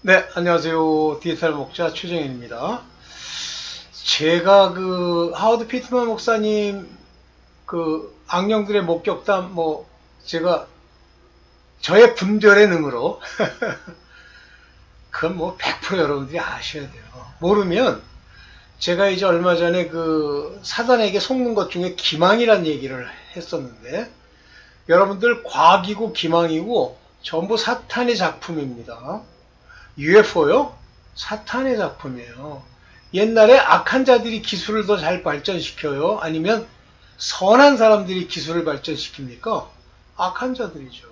네, 안녕하세요. 디지털 목자 최정현입니다. 제가 하워드 피트만 목사님 악령들의 목격담 제가 저의 분별의 능으로 그건 100% 여러분들이 아셔야 돼요. 모르면 제가 이제 얼마 전에 사단에게 속는 것 중에 기망이란 얘기를 했었는데 여러분들 과학이고 기망이고 전부 사탄의 작품입니다. UFO요? 사탄의 작품이에요. 옛날에 악한 자들이 기술을 더 잘 발전시켜요? 아니면 선한 사람들이 기술을 발전시킵니까? 악한 자들이죠.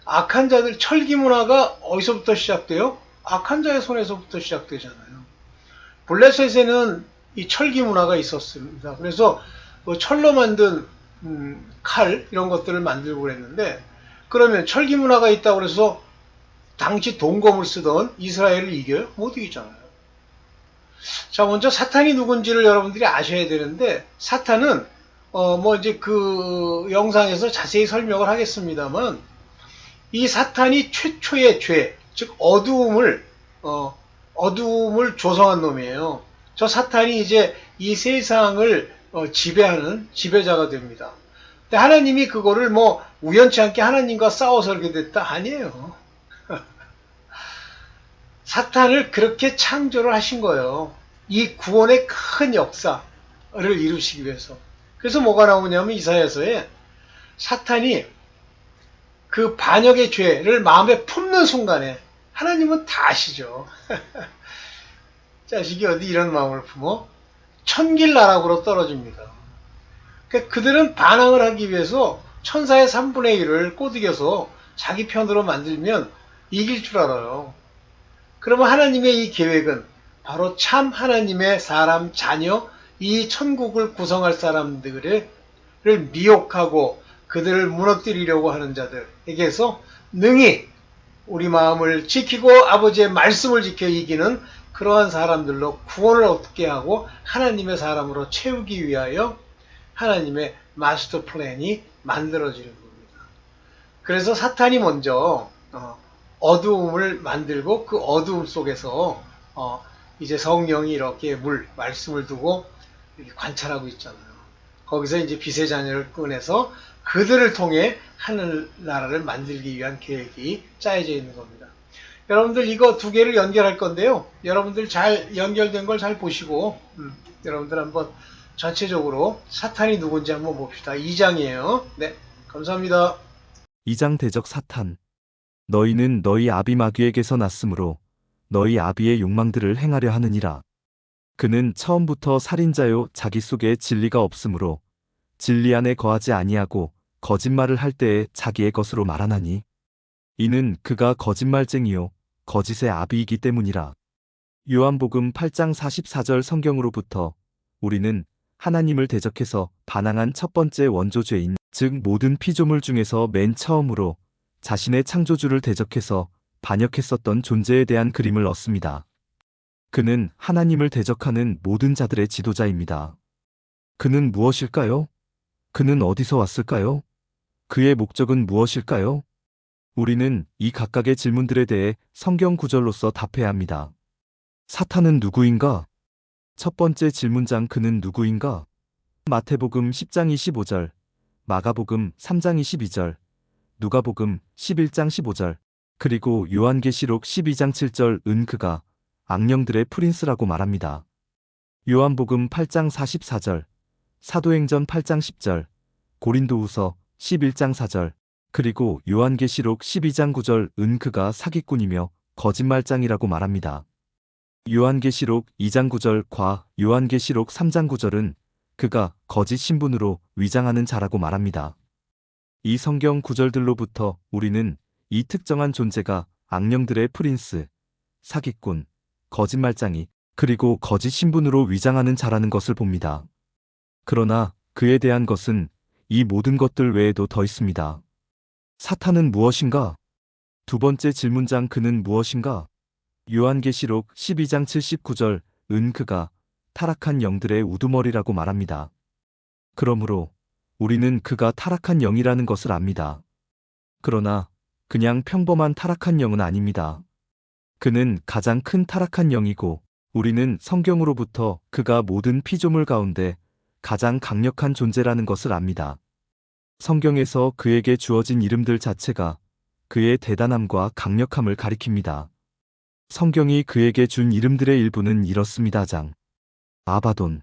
악한 자들, 철기 문화가 어디서부터 시작돼요? 악한 자의 손에서부터 시작되잖아요. 블레셋에는 이 철기 문화가 있었습니다. 그래서 철로 만든 칼 이런 것들을 만들고 그랬는데 그러면 철기 문화가 있다고 그래서 당시 동검을 쓰던 이스라엘을 이겨요? 못 이기잖아요. 자, 먼저 사탄이 누군지를 여러분들이 아셔야 되는데, 사탄은, 이제 영상에서 자세히 설명을 하겠습니다만, 이 사탄이 최초의 죄, 즉, 어두움을 조성한 놈이에요. 저 사탄이 이제 이 세상을 지배하는 지배자가 됩니다. 근데 하나님이 그거를 우연치 않게 하나님과 싸워서 이렇게 됐다? 아니에요. 사탄을 그렇게 창조를 하신 거예요. 이 구원의 큰 역사를 이루시기 위해서. 그래서 뭐가 나오냐면 이사야서에 사탄이 그 반역의 죄를 마음에 품는 순간에 하나님은 다 아시죠. 자식이 어디 이런 마음을 품어? 천길 나락으로 떨어집니다. 그러니까 그들은 반항을 하기 위해서 천사의 3분의 1을 꼬드겨서 자기 편으로 만들면 이길 줄 알아요. 그러면 하나님의 이 계획은 바로 참 하나님의 사람 자녀 이 천국을 구성할 사람들을 미혹하고 그들을 무너뜨리려고 하는 자들에게서 능히 우리 마음을 지키고 아버지의 말씀을 지켜 이기는 그러한 사람들로 구원을 얻게 하고 하나님의 사람으로 채우기 위하여 하나님의 마스터 플랜이 만들어지는 겁니다. 그래서 사탄이 먼저 어두움을 만들고 그 어두움 속에서 이제 성령이 이렇게 말씀을 두고 이렇게 관찰하고 있잖아요. 거기서 이제 빛의 자녀를 꺼내서 그들을 통해 하늘나라를 만들기 위한 계획이 짜여져 있는 겁니다. 여러분들 이거 두 개를 연결할 건데요. 여러분들 잘 연결된 걸 잘 보시고 여러분들 한번 전체적으로 사탄이 누군지 한번 봅시다. 2장이에요. 네, 감사합니다. 2장 대적 사탄. 너희는 너희 아비 마귀에게서 났으므로 너희 아비의 욕망들을 행하려 하느니라. 그는 처음부터 살인자요 자기 속에 진리가 없으므로 진리 안에 거하지 아니하고 거짓말을 할 때에 자기의 것으로 말하나니 이는 그가 거짓말쟁이요 거짓의 아비이기 때문이라. 요한복음 8장 44절 성경으로부터 우리는 하나님을 대적해서 반항한 첫 번째 원조죄인 즉 모든 피조물 중에서 맨 처음으로 자신의 창조주를 대적해서 반역했었던 존재에 대한 그림을 얻습니다. 그는 하나님을 대적하는 모든 자들의 지도자입니다. 그는 무엇일까요? 그는 어디서 왔을까요? 그의 목적은 무엇일까요? 우리는 이 각각의 질문들에 대해 성경 구절로서 답해야 합니다. 사탄은 누구인가? 첫 번째 질문장 그는 누구인가? 마태복음 10장 25절, 마가복음 3장 22절, 누가복음 11장 15절, 그리고 요한계시록 12장 7절 은 그가 악령들의 프린스라고 말합니다. 요한복음 8장 44절, 사도행전 8장 10절, 고린도후서 11장 4절, 그리고 요한계시록 12장 9절 은 그가 사기꾼이며 거짓말장이라고 말합니다. 요한계시록 2장 9절과 요한계시록 3장 9절은 그가 거짓 신분으로 위장하는 자라고 말합니다. 이 성경 구절들로부터 우리는 이 특정한 존재가 악령들의 프린스, 사기꾼, 거짓말장이 그리고 거짓 신분으로 위장하는 자라는 것을 봅니다. 그러나 그에 대한 것은 이 모든 것들 외에도 더 있습니다. 사탄은 무엇인가? 두 번째 질문장 그는 무엇인가? 요한계시록 12장 79절 은 그가 타락한 영들의 우두머리라고 말합니다. 그러므로 우리는 그가 타락한 영이라는 것을 압니다. 그러나 그냥 평범한 타락한 영은 아닙니다. 그는 가장 큰 타락한 영이고 우리는 성경으로부터 그가 모든 피조물 가운데 가장 강력한 존재라는 것을 압니다. 성경에서 그에게 주어진 이름들 자체가 그의 대단함과 강력함을 가리킵니다. 성경이 그에게 준 이름들의 일부는 이렇습니다. 장, 아바돈,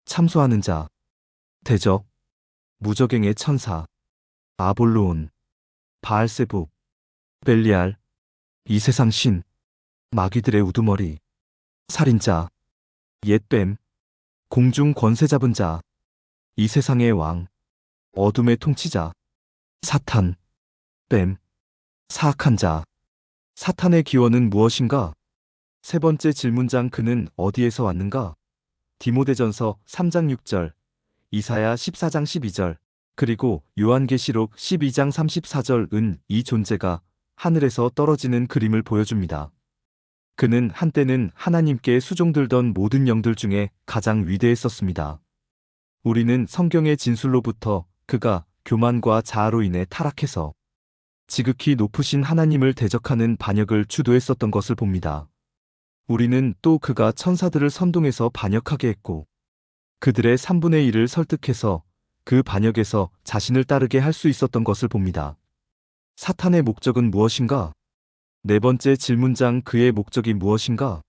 참소하는 자, 대적, 무저갱의 천사, 아볼로온, 바알세북, 벨리알, 이 세상 신, 마귀들의 우두머리, 살인자, 옛뱀, 공중 권세 잡은 자, 이 세상의 왕, 어둠의 통치자, 사탄, 뱀, 사악한 자. 사탄의 기원은 무엇인가? 세 번째 질문장 그는 어디에서 왔는가? 디모데전서 3장 6절, 이사야 14장 12절, 그리고 요한계시록 12장 34절은 이 존재가 하늘에서 떨어지는 그림을 보여줍니다. 그는 한때는 하나님께 수종들던 모든 영들 중에 가장 위대했었습니다. 우리는 성경의 진술로부터 그가 교만과 자아로 인해 타락해서 지극히 높으신 하나님을 대적하는 반역을 주도했었던 것을 봅니다. 우리는 또 그가 천사들을 선동해서 반역하게 했고 그들의 3분의 1을 설득해서 그 반역에서 자신을 따르게 할 수 있었던 것을 봅니다. 사탄의 목적은 무엇인가? 네 번째 질문장 그의 목적이 무엇인가?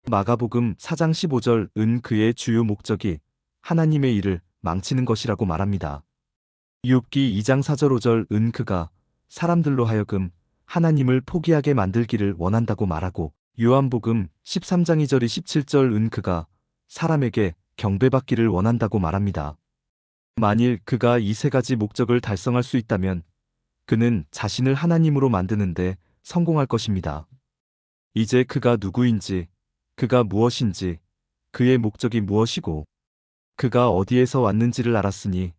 마가복음 4장 15절은 그의 주요 목적이 하나님의 일을 망치는 것이라고 말합니다. 욥기 2장 4절 5절은 그가 사람들로 하여금 하나님을 포기하게 만들기를 원한다고 말하고 요한복음 13장 2절 27절은 그가 사람에게 경배받기를 원한다고 말합니다. 만일 그가 이 세 가지 목적을 달성할 수 있다면 그는 자신을 하나님으로 만드는데 성공할 것입니다. 이제 그가 누구인지, 그가 무엇인지, 그의 목적이 무엇이고, 그가 어디에서 왔는지를 알았으니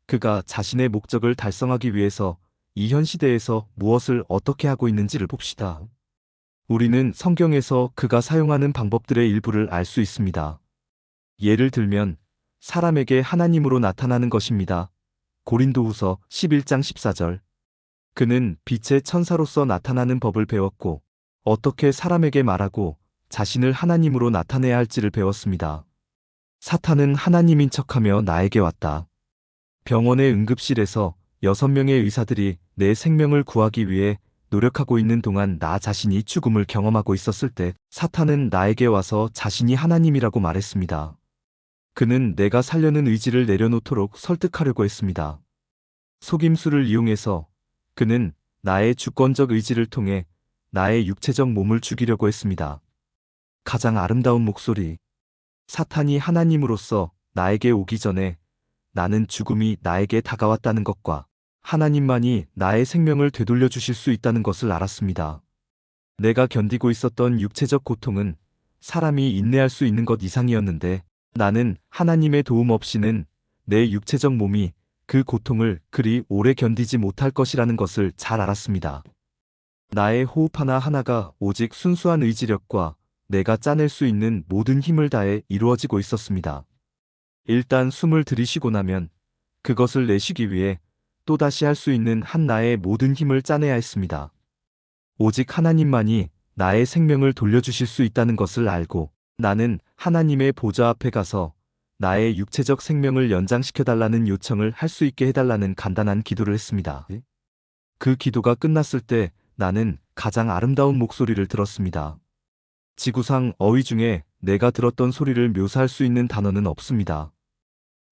그가 자신의 목적을 달성하기 위해서 이 현 시대에서 무엇을 어떻게 하고 있는지를 봅시다. 우리는 성경에서 그가 사용하는 방법들의 일부를 알 수 있습니다. 예를 들면 사람에게 하나님으로 나타나는 것입니다. 고린도후서 11장 14절. 그는 빛의 천사로서 나타나는 법을 배웠고 어떻게 사람에게 말하고 자신을 하나님으로 나타내야 할지를 배웠습니다. 사탄은 하나님인 척하며 나에게 왔다. 병원의 응급실에서 6명의 의사들이 내 생명을 구하기 위해 노력하고 있는 동안 나 자신이 죽음을 경험하고 있었을 때 사탄은 나에게 와서 자신이 하나님이라고 말했습니다. 그는 내가 살려는 의지를 내려놓도록 설득하려고 했습니다. 속임수를 이용해서 그는 나의 주권적 의지를 통해 나의 육체적 몸을 죽이려고 했습니다. 가장 아름다운 목소리. 사탄이 하나님으로서 나에게 오기 전에 나는 죽음이 나에게 다가왔다는 것과 하나님만이 나의 생명을 되돌려 주실 수 있다는 것을 알았습니다. 내가 견디고 있었던 육체적 고통은 사람이 인내할 수 있는 것 이상이었는데 나는 하나님의 도움 없이는 내 육체적 몸이 그 고통을 그리 오래 견디지 못할 것이라는 것을 잘 알았습니다. 나의 호흡 하나하나가 오직 순수한 의지력과 내가 짜낼 수 있는 모든 힘을 다해 이루어지고 있었습니다. 일단 숨을 들이쉬고 나면 그것을 내쉬기 위해 또다시 할 수 있는 한 나의 모든 힘을 짜내야 했습니다. 오직 하나님만이 나의 생명을 돌려주실 수 있다는 것을 알고 나는 하나님의 보좌 앞에 가서 나의 육체적 생명을 연장시켜달라는 요청을 할 수 있게 해달라는 간단한 기도를 했습니다. 그 기도가 끝났을 때 나는 가장 아름다운 목소리를 들었습니다. 지구상 어휘 중에 내가 들었던 소리를 묘사할 수 있는 단어는 없습니다.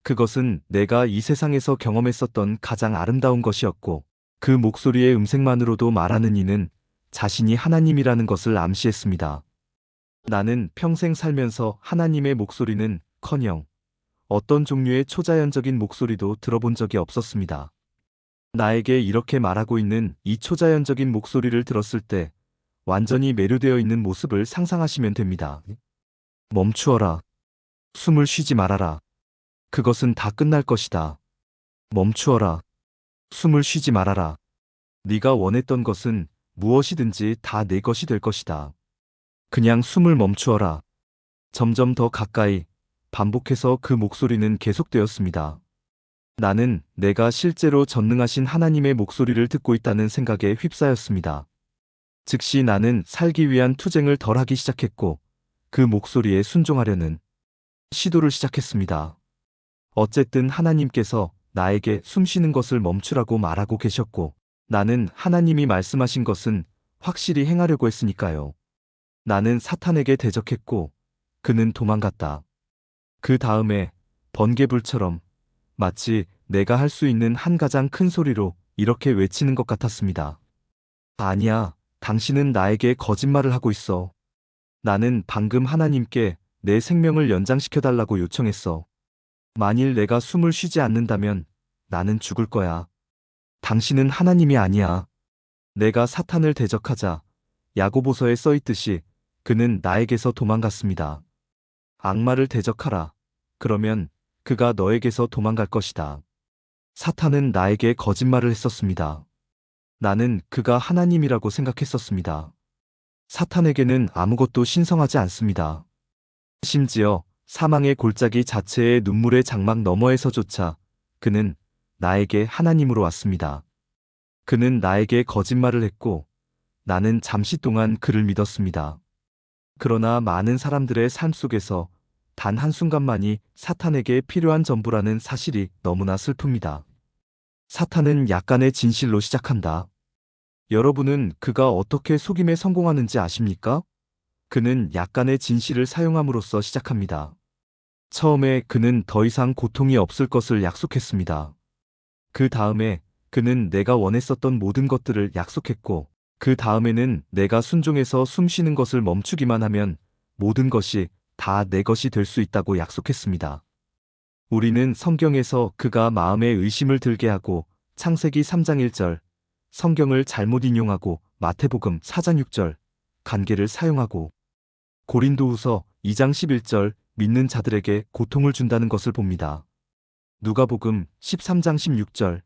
그것은 내가 이 세상에서 경험했었던 가장 아름다운 것이었고 그 목소리의 음색만으로도 말하는 이는 자신이 하나님이라는 것을 암시했습니다. 나는 평생 살면서 하나님의 목소리는 커녕 어떤 종류의 초자연적인 목소리도 들어본 적이 없었습니다. 나에게 이렇게 말하고 있는 이 초자연적인 목소리를 들었을 때 완전히 매료되어 있는 모습을 상상하시면 됩니다. 멈추어라. 숨을 쉬지 말아라. 그것은 다 끝날 것이다. 멈추어라. 숨을 쉬지 말아라. 네가 원했던 것은 무엇이든지 다 내 것이 될 것이다. 그냥 숨을 멈추어라. 점점 더 가까이 반복해서 그 목소리는 계속되었습니다. 나는 내가 실제로 전능하신 하나님의 목소리를 듣고 있다는 생각에 휩싸였습니다. 즉시 나는 살기 위한 투쟁을 덜하기 시작했고 그 목소리에 순종하려는 시도를 시작했습니다. 어쨌든 하나님께서 나에게 숨쉬는 것을 멈추라고 말하고 계셨고 나는 하나님이 말씀하신 것은 확실히 행하려고 했으니까요. 나는 사탄에게 대적했고 그는 도망갔다. 그 다음에 번개불처럼 마치 내가 할 수 있는 한 가장 큰 소리로 이렇게 외치는 것 같았습니다. 아니야, 당신은 나에게 거짓말을 하고 있어. 나는 방금 하나님께 내 생명을 연장시켜달라고 요청했어. 만일 내가 숨을 쉬지 않는다면 나는 죽을 거야. 당신은 하나님이 아니야. 내가 사탄을 대적하자 야고보서에 써있듯이 그는 나에게서 도망갔습니다. 악마를 대적하라. 그러면 그가 너에게서 도망갈 것이다. 사탄은 나에게 거짓말을 했었습니다. 나는 그가 하나님이라고 생각했었습니다. 사탄에게는 아무것도 신성하지 않습니다. 심지어 사망의 골짜기 자체의 눈물의 장막 너머에서조차 그는 나에게 하나님으로 왔습니다. 그는 나에게 거짓말을 했고 나는 잠시 동안 그를 믿었습니다. 그러나 많은 사람들의 삶 속에서 단 한순간만이 사탄에게 필요한 전부라는 사실이 너무나 슬픕니다. 사탄은 약간의 진실로 시작한다. 여러분은 그가 어떻게 속임에 성공하는지 아십니까? 그는 약간의 진실을 사용함으로써 시작합니다. 처음에 그는 더 이상 고통이 없을 것을 약속했습니다. 그 다음에 그는 내가 원했었던 모든 것들을 약속했고, 그 다음에는 내가 순종해서 숨 쉬는 것을 멈추기만 하면 모든 것이 다 내 것이 될 수 있다고 약속했습니다. 우리는 성경에서 그가 마음에 의심을 들게 하고 창세기 3장 1절, 성경을 잘못 인용하고 마태복음 4장 6절, 관계를 사용하고 고린도후서 2장 11절, 믿는 자들에게 고통을 준다는 것을 봅니다. 누가복음 13장 16절,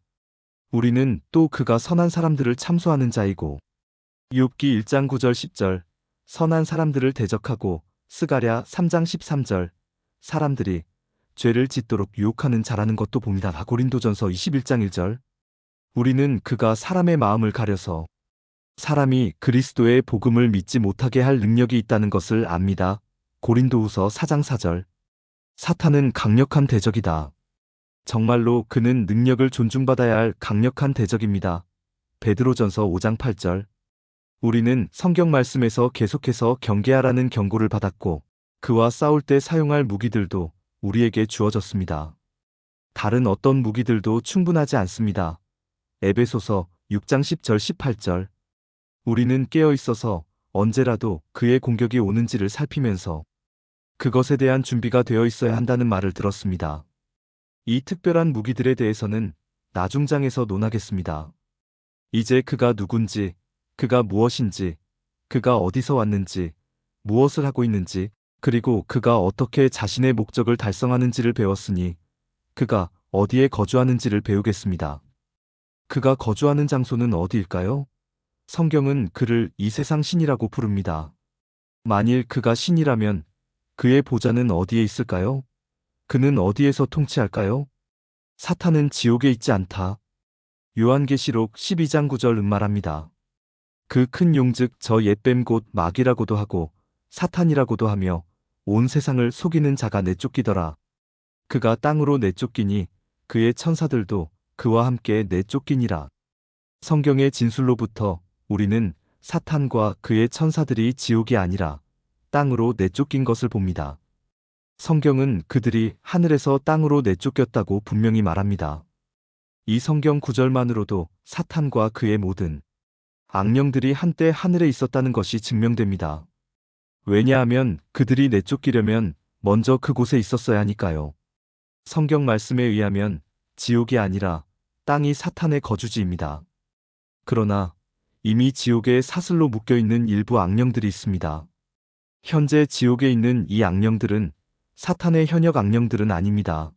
우리는 또 그가 선한 사람들을 참소하는 자이고 욥기 1장 9절 10절, 선한 사람들을 대적하고 스가랴 3장 13절, 사람들이 죄를 짓도록 유혹하는 자라는 것도 봅니다. 고린도전서 21장 1절, 우리는 그가 사람의 마음을 가려서 사람이 그리스도의 복음을 믿지 못하게 할 능력이 있다는 것을 압니다. 고린도후서 4장 4절, 사탄은 강력한 대적이다. 정말로 그는 능력을 존중받아야 할 강력한 대적입니다. 베드로전서 5장 8절, 우리는 성경 말씀에서 계속해서 경계하라는 경고를 받았고 그와 싸울 때 사용할 무기들도 우리에게 주어졌습니다. 다른 어떤 무기들도 충분하지 않습니다. 에베소서 6장 10절 18절, 우리는 깨어 있어서 언제라도 그의 공격이 오는지를 살피면서 그것에 대한 준비가 되어 있어야 한다는 말을 들었습니다. 이 특별한 무기들에 대해서는 나중 장에서 논하겠습니다. 이제 그가 누군지, 그가 무엇인지, 그가 어디서 왔는지, 무엇을 하고 있는지, 그리고 그가 어떻게 자신의 목적을 달성하는지를 배웠으니 그가 어디에 거주하는지를 배우겠습니다. 그가 거주하는 장소는 어디일까요? 성경은 그를 이 세상 신이라고 부릅니다. 만일 그가 신이라면 그의 보좌는 어디에 있을까요? 그는 어디에서 통치할까요? 사탄은 지옥에 있지 않다. 요한계시록 12장 9절 말합니다. 그 큰 용 즉 저 옛뱀 곧 마귀라고도 하고 사탄이라고도 하며 온 세상을 속이는 자가 내쫓기더라. 그가 땅으로 내쫓기니 그의 천사들도 그와 함께 내쫓기니라. 성경의 진술로부터 우리는 사탄과 그의 천사들이 지옥이 아니라 땅으로 내쫓긴 것을 봅니다. 성경은 그들이 하늘에서 땅으로 내쫓겼다고 분명히 말합니다. 이 성경 구절만으로도 사탄과 그의 모든 악령들이 한때 하늘에 있었다는 것이 증명됩니다. 왜냐하면 그들이 내쫓기려면 먼저 그곳에 있었어야 하니까요. 성경 말씀에 의하면 지옥이 아니라 땅이 사탄의 거주지입니다. 그러나 이미 지옥에 사슬로 묶여있는 일부 악령들이 있습니다. 현재 지옥에 있는 이 악령들은 사탄의 현역 악령들은 아닙니다.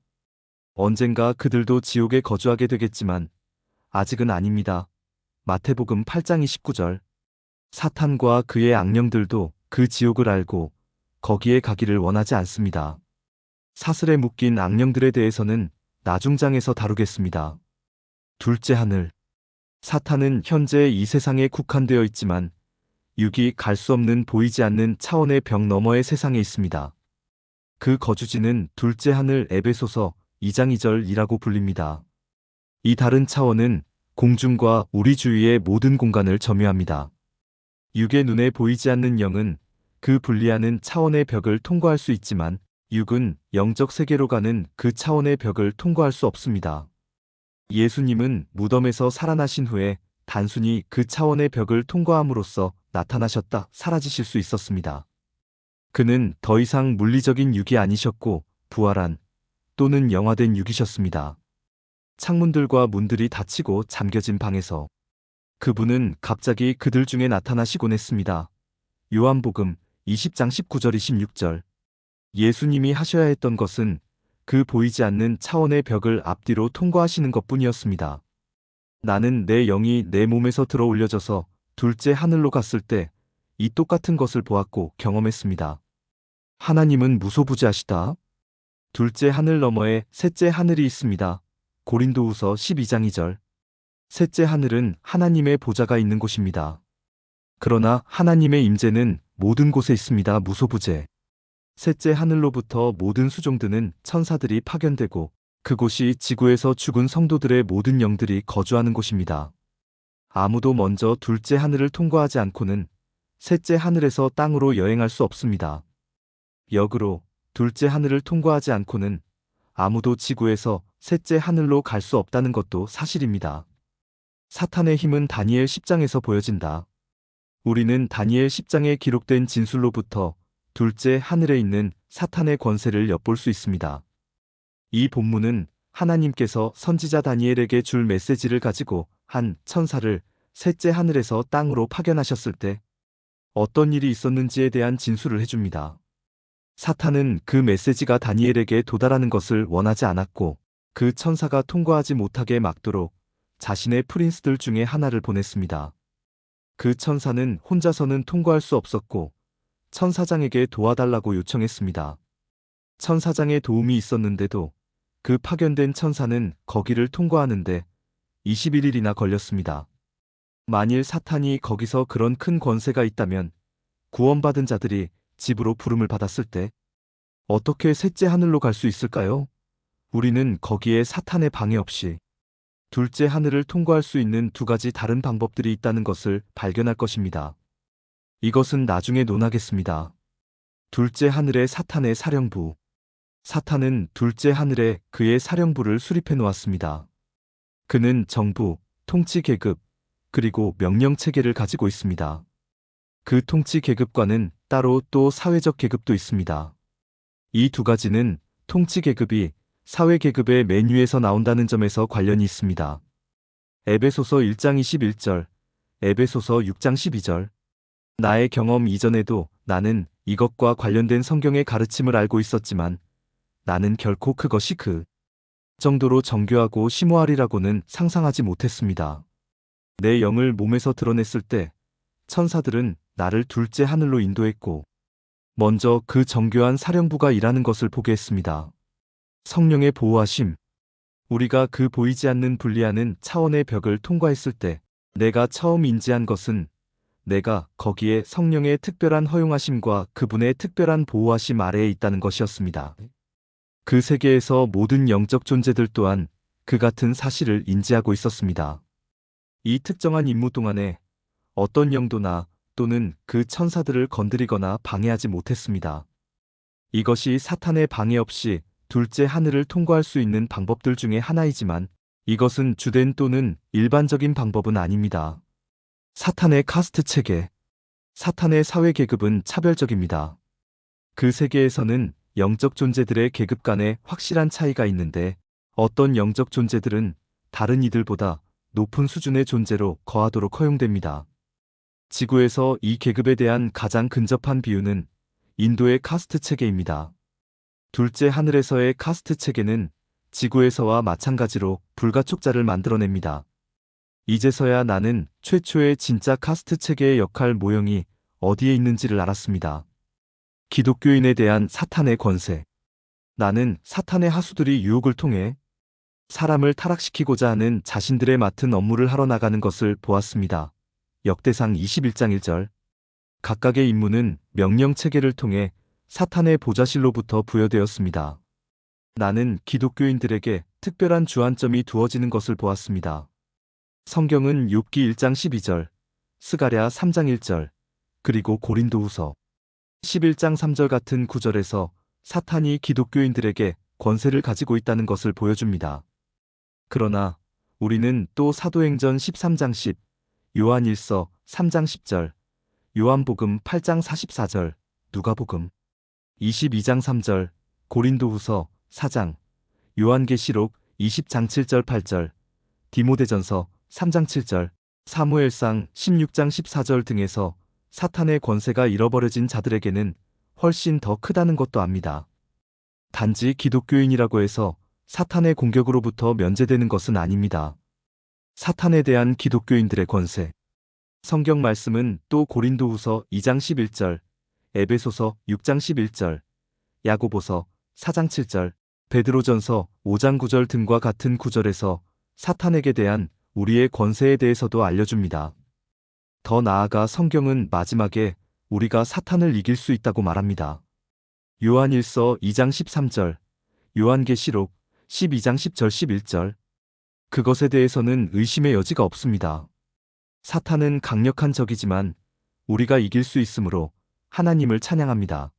언젠가 그들도 지옥에 거주하게 되겠지만 아직은 아닙니다. 마태복음 8장 29절, 사탄과 그의 악령들도 그 지옥을 알고 거기에 가기를 원하지 않습니다. 사슬에 묶인 악령들에 대해서는 나중장에서 다루겠습니다. 둘째 하늘, 사탄은 현재 이 세상에 국한되어 있지만 육이 갈 수 없는 보이지 않는 차원의 벽 너머의 세상에 있습니다. 그 거주지는 둘째 하늘 에베소서 2장 2절이라고 불립니다. 이 다른 차원은 공중과 우리 주위의 모든 공간을 점유합니다. 육의 눈에 보이지 않는 영은 그 분리하는 차원의 벽을 통과할 수 있지만 육은 영적 세계로 가는 그 차원의 벽을 통과할 수 없습니다. 예수님은 무덤에서 살아나신 후에 단순히 그 차원의 벽을 통과함으로써 나타나셨다 사라지실 수 있었습니다. 그는 더 이상 물리적인 육이 아니셨고 부활한 또는 영화된 육이셨습니다. 창문들과 문들이 닫히고 잠겨진 방에서 그분은 갑자기 그들 중에 나타나시곤 했습니다. 요한복음 20장 19절 26절. 예수님이 하셔야 했던 것은 그 보이지 않는 차원의 벽을 앞뒤로 통과하시는 것뿐이었습니다. 나는 내 영이 내 몸에서 들어 올려져서 둘째 하늘로 갔을 때 이 똑같은 것을 보았고 경험했습니다. 하나님은 무소부지하시다. 둘째 하늘 너머에 셋째 하늘이 있습니다. 고린도후서 12장 2절. 셋째 하늘은 하나님의 보좌가 있는 곳입니다. 그러나 하나님의 임재는 모든 곳에 있습니다. 무소부재. 셋째 하늘로부터 모든 수종드는 천사들이 파견되고 그곳이 지구에서 죽은 성도들의 모든 영들이 거주하는 곳입니다. 아무도 먼저 둘째 하늘을 통과하지 않고는 셋째 하늘에서 땅으로 여행할 수 없습니다. 역으로 둘째 하늘을 통과하지 않고는 아무도 지구에서 셋째 하늘로 갈 수 없다는 것도 사실입니다. 사탄의 힘은 다니엘 10장에서 보여진다. 우리는 다니엘 10장에 기록된 진술로부터 둘째 하늘에 있는 사탄의 권세를 엿볼 수 있습니다. 이 본문은 하나님께서 선지자 다니엘에게 줄 메시지를 가지고 한 천사를 셋째 하늘에서 땅으로 파견하셨을 때 어떤 일이 있었는지에 대한 진술을 해줍니다. 사탄은 그 메시지가 다니엘에게 도달하는 것을 원하지 않았고 그 천사가 통과하지 못하게 막도록 자신의 프린스들 중에 하나를 보냈습니다. 그 천사는 혼자서는 통과할 수 없었고 천사장에게 도와달라고 요청했습니다. 천사장의 도움이 있었는데도 그 파견된 천사는 거기를 통과하는데 21일이나 걸렸습니다. 만일 사탄이 거기서 그런 큰 권세가 있다면 구원받은 자들이 집으로 부름을 받았을 때 어떻게 셋째 하늘로 갈 수 있을까요? 우리는 거기에 사탄의 방해 없이 둘째 하늘을 통과할 수 있는 두 가지 다른 방법들이 있다는 것을 발견할 것입니다. 이것은 나중에 논하겠습니다. 둘째 하늘의 사탄의 사령부. 사탄은 둘째 하늘에 그의 사령부를 수립해 놓았습니다. 그는 정부, 통치 계급, 그리고 명령 체계를 가지고 있습니다. 그 통치 계급과는 따로 또 사회적 계급도 있습니다. 이 두 가지는 통치 계급이 사회 계급의 맨 위에서 나온다는 점에서 관련이 있습니다. 에베소서 1장 21절, 에베소서 6장 12절. 나의 경험 이전에도 나는 이것과 관련된 성경의 가르침을 알고 있었지만 나는 결코 그것이 그 정도로 정교하고 심오하리라고는 상상하지 못했습니다. 내 영을 몸에서 드러냈을 때 천사들은 나를 둘째 하늘로 인도했고 먼저 그 정교한 사령부가 일하는 것을 보게 했습니다. 성령의 보호하심. 우리가 그 보이지 않는 분리하는 차원의 벽을 통과했을 때 내가 처음 인지한 것은 내가 거기에 성령의 특별한 허용하심과 그분의 특별한 보호하심 아래에 있다는 것이었습니다. 그 세계에서 모든 영적 존재들 또한 그 같은 사실을 인지하고 있었습니다. 이 특정한 임무 동안에 어떤 영도나 또는 그 천사들을 건드리거나 방해하지 못했습니다. 이것이 사탄의 방해 없이 둘째 하늘을 통과할 수 있는 방법들 중에 하나이지만 이것은 주된 또는 일반적인 방법은 아닙니다. 사탄의 카스트 체계. 사탄의 사회 계급은 차별적입니다. 그 세계에서는 영적 존재들의 계급 간에 확실한 차이가 있는데 어떤 영적 존재들은 다른 이들보다 높은 수준의 존재로 거하도록 허용됩니다. 지구에서 이 계급에 대한 가장 근접한 비유는 인도의 카스트 체계입니다. 둘째 하늘에서의 카스트 체계는 지구에서와 마찬가지로 불가촉자를 만들어냅니다. 이제서야 나는 최초의 진짜 카스트 체계의 역할 모형이 어디에 있는지를 알았습니다. 기독교인에 대한 사탄의 권세. 나는 사탄의 하수들이 유혹을 통해 사람을 타락시키고자 하는 자신들의 맡은 업무를 하러 나가는 것을 보았습니다. 역대상 21장 1절. 각각의 임무는 명령 체계를 통해 사탄의 보좌실로부터 부여되었습니다. 나는 기독교인들에게 특별한 주안점이 두어지는 것을 보았습니다. 성경은 욥기 1장 12절, 스가랴 3장 1절, 그리고 고린도후서 11장 3절 같은 구절에서 사탄이 기독교인들에게 권세를 가지고 있다는 것을 보여줍니다. 그러나 우리는 또 사도행전 13장 10, 요한일서 3장 10절, 요한복음 8장 44절, 누가복음 22장 3절, 고린도후서 4장, 요한계시록 20장 7절 8절, 디모데전서 3장 7절, 사무엘상 16장 14절 등에서 사탄의 권세가 잃어버려진 자들에게는 훨씬 더 크다는 것도 압니다. 단지 기독교인이라고 해서 사탄의 공격으로부터 면제되는 것은 아닙니다. 사탄에 대한 기독교인들의 권세. 성경 말씀은 또 고린도후서 2장 11절, 에베소서 6장 11절, 야고보서 4장 7절, 베드로전서 5장 9절 등과 같은 구절에서 사탄에게 대한 우리의 권세에 대해서도 알려줍니다. 더 나아가 성경은 마지막에 우리가 사탄을 이길 수 있다고 말합니다. 요한일서 2장 13절, 요한계시록 12장 10절 11절. 그것에 대해서는 의심의 여지가 없습니다. 사탄은 강력한 적이지만 우리가 이길 수 있으므로 하나님을 찬양합니다.